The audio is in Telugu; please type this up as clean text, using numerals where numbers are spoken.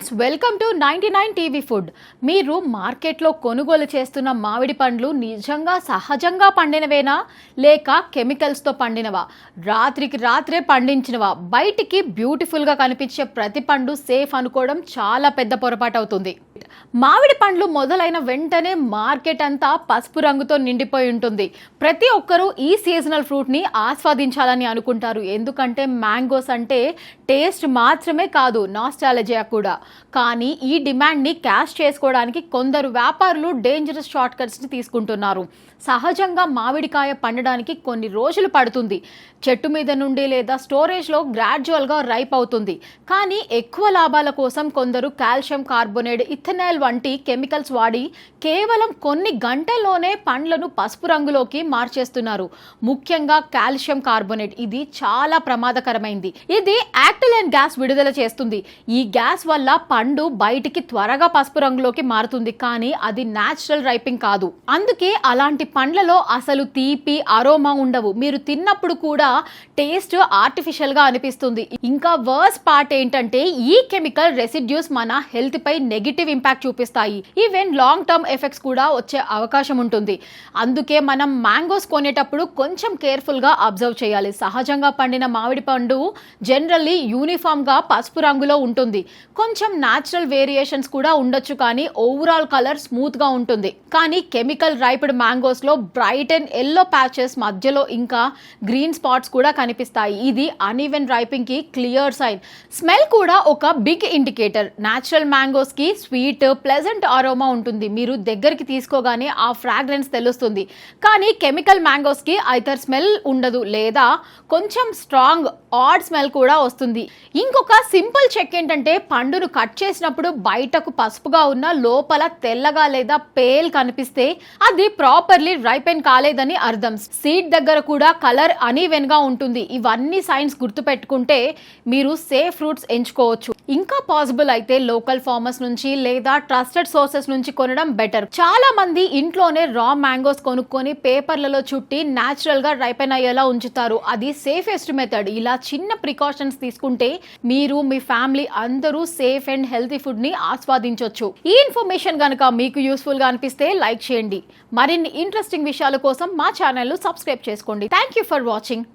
Friends, welcome to 99 TV food. మీరు మార్కెట్లో కొనుగోలు చేస్తున్న మామిడి పండ్లు నిజంగా సహజంగా పండినవేనా లేక కెమికల్స్తో పండినవా? రాత్రికి రాత్రే పండించినవా? బయటికి బ్యూటిఫుల్గా కనిపించే ప్రతి పండు సేఫ్ అనుకోవడం చాలా పెద్ద పొరపాటు అవుతుంది. మామిడి పండ్లు మొదలైన వెంటనే మార్కెట్ అంతా పసుపు రంగుతో నిండిపోయి ఉంటుంది. ప్రతి ఒక్కరూ ఈ సీజనల్ ఫ్రూట్ని ఆస్వాదించాలని అనుకుంటారు. ఎందుకంటే మ్యాంగోస్ అంటే టేస్ట్ మాత్రమే కాదు, నాస్టాలజియా కూడా. కానీ ఈ డిమాండ్ని క్యాష్ చేసుకోవడానికి కొందరు వ్యాపారులు డేంజరస్ షార్ట్ కట్స్ని తీసుకుంటున్నారు. సహజంగా మామిడికాయ పండడానికి కొన్ని రోజులు పడుతుంది. చెట్టు మీద నుండి లేదా స్టోరేజ్లో గ్రాడ్యువల్గా రైప్ అవుతుంది. కానీ ఎక్కువ లాభాల కోసం కొందరు కాల్షియం కార్బోనేట్, ఇథనాల్ వంటి కెమికల్స్ వాడి కేవలం కొన్ని గంటల్లోనే పండ్లను పసుపు రంగులోకి మార్చేస్తున్నారు. ముఖ్యంగా కాల్షియం కార్బోనేట్, ఇది చాలా ప్రమాదకరమైంది. ఇది యాక్టిలిన్ గ్యాస్ విడుదల చేస్తుంది. ఈ గ్యాస్ వల్ల పండు బయటికి త్వరగా పసుపు రంగులోకి మారుతుంది. కానీ అది న్యాచురల్ రైపింగ్ కాదు. అందుకే అలాంటి పండ్లలో అసలు తీపి, అరోమా ఉండవు. మీరు తిన్నప్పుడు కూడా టేస్ట్ ఆర్టిఫిషియల్ గా అనిపిస్తుంది. ఇంకా వర్స్ పార్ట్ ఏంటంటే ఈ కెమికల్ రెసిడ్యూస్ మన హెల్త్ పై నెగిటివ్ ఇంపాక్ట్ చూపిస్తాయి. ఈవెన్ లాంగ్ టర్మ్ ఎఫెక్ట్స్ కూడా వచ్చే అవకాశం ఉంటుంది. అందుకే మనం మ్యాంగోస్ కొనేటప్పుడు కొంచెం కేర్ఫుల్ గా అబ్జర్వ్ చేయాలి. సహజంగా పండిన మామిడి పండు జనరల్లీ యూనిఫామ్ గా పసుపు రంగులో ఉంటుంది. కొంచెం న్యాచురల్ వేరియేషన్స్ కూడా ఉండొచ్చు, కానీ ఓవరాల్ కలర్ స్మూత్ గా ఉంటుంది. కానీ కెమికల్ రైప్డ్ మ్యాంగోస్ లో బ్రైట్ అండ్ ఎల్లో ప్యాచెస్, మధ్యలో ఇంకా గ్రీన్ స్పాట్స్ కూడా కనిపిస్తాయి. ఇది అన్ఈవెన్ రైపింగ్ కి క్లియర్ సైన్. స్మెల్ కూడా ఒక బిగ్ ఇండికేటర్. న్యాచురల్ మ్యాంగోస్ కి స్వీట్, ప్లెజెంట్ అరోమా ఉంటుంది. మీరు దగ్గరికి తీసుకోగానే ఆ ఫ్రాగ్రెన్స్ తెలుస్తుంది. కానీ కెమికల్ మ్యాంగోస్ కి ఐదర్ స్మెల్ ఉండదు లేదా కొంచెం స్ట్రాంగ్ ఆడ్ స్మెల్ కూడా వస్తుంది. ఇంకొక సింపుల్ చెక్ ఏంటంటే పండును కట్ చేసినప్పుడు బయటకు పసుపుగా ఉన్న లోపల తెల్లగా లేదా పేల్ కనిపిస్తే అది ప్రాపర్లీ రైపెన్ కాలేదని అర్థం. సీడ్ దగ్గర కూడా కలర్ అనీవెన్ గా ఉంటుంది. ఇవన్నీ సైన్స్ గుర్తుపెట్టుకుంటే మీరు సేఫ్ ఫ్రూట్స్ ఎంచుకోవచ్చు. ఇంకా పాసిబుల్ అయితే లోకల్ ఫార్మర్స్ నుంచి లేదా ట్రస్టెడ్ సోర్సెస్ నుంచి కొనడం బెటర్. చాలా మంది ఇంట్లోనే రా మ్యాంగోస్ కొనుక్కొని పేపర్లలో చుట్టి న్యాచురల్ గా రైపెన్ అయ్యేలా ఉంచుతారు. అది సేఫెస్ట్ మెథడ్. ఇలా చిన్న ప్రికాషన్స్ తీసుకుంటే మీరు, మీ ఫ్యామిలీ అందరూ సేఫ్ అండ్ హెల్తీ ఫుడ్ ని ఆస్వాదించవచ్చు. ఈ ఇన్ఫర్మేషన్ గనుక మీకు యూస్ఫుల్ గా అనిపిస్తే లైక్ చేయండి. మరిన్ని ఇంట్రెస్టింగ్ విషయాల కోసం మా ఛానల్ ను సబ్స్క్రైబ్ చేసుకోండి. Thank you for watching.